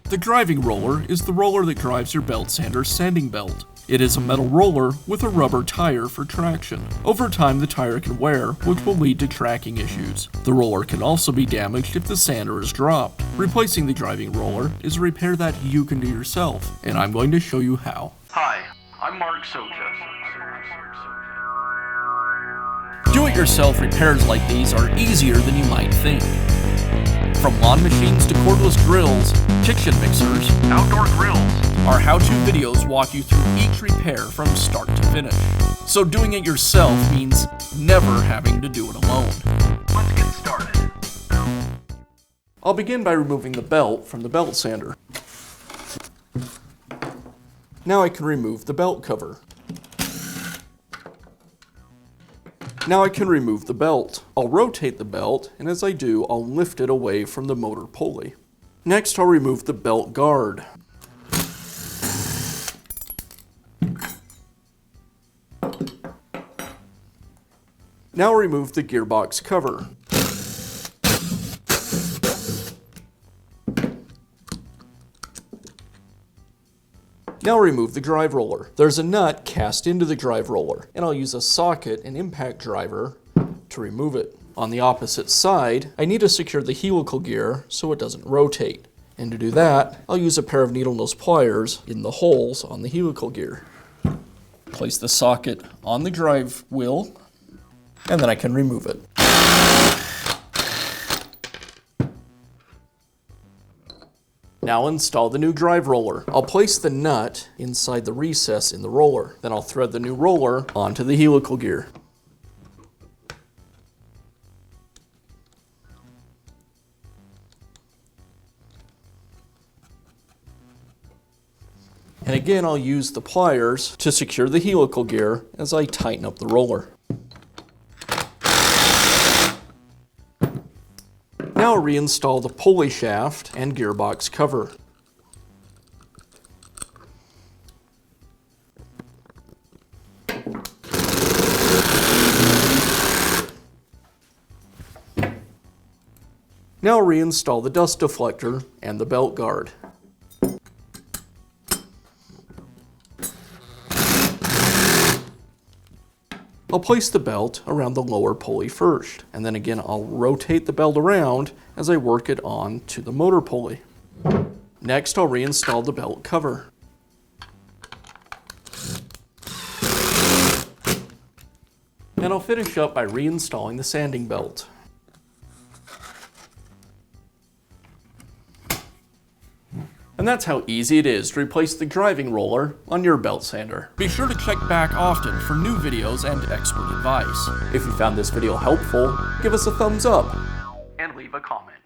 The driving roller is the roller that drives your belt sander's sanding belt. It is a metal roller with a rubber tire for traction. Over time, the tire can wear, which will lead to tracking issues. The roller can also be damaged if the sander is dropped. Replacing the driving roller is a repair that you can do yourself, and I'm going to show you how. Hi, I'm Mark Socha. Do-it-yourself repairs like these are easier than you might think. From lawn machines to cordless drills, kitchen mixers, Outdoor grills. our how-to videos walk you through each repair from start to finish. So doing it yourself means never having to do it alone. Let's get started. I'll begin by removing the belt from the belt sander. Now I can remove the belt cover. Now I can remove the belt. I'll rotate the belt, and as I do, I'll lift it away from the motor pulley. Next, I'll remove the belt guard. Now remove the gearbox cover. Now remove the drive roller. There's a nut cast into the drive roller, and I'll use a socket and impact driver to remove it. On the opposite side, I need to secure the helical gear so it doesn't rotate. And to do that, I'll use a pair of needle nose pliers in the holes on the helical gear. Place the socket on the drive wheel, and then I can remove it. Now install the new drive roller. I'll place the nut inside the recess in the roller. Then I'll thread the new roller onto the helical gear. And again, I'll use the pliers to secure the helical gear as I tighten up the roller. Now I'll reinstall the pulley shaft and gearbox cover. Now I'll reinstall the dust deflector and the belt guard. I'll place the belt around the lower pulley first, and then again I'll rotate the belt around as I work it on to the motor pulley. Next, I'll reinstall the belt cover. And I'll finish up by reinstalling the sanding belt. And that's how easy it is to replace the driving roller on your belt sander. Be sure to check back often for new videos and expert advice. If you found this video helpful, give us a thumbs up And leave a comment.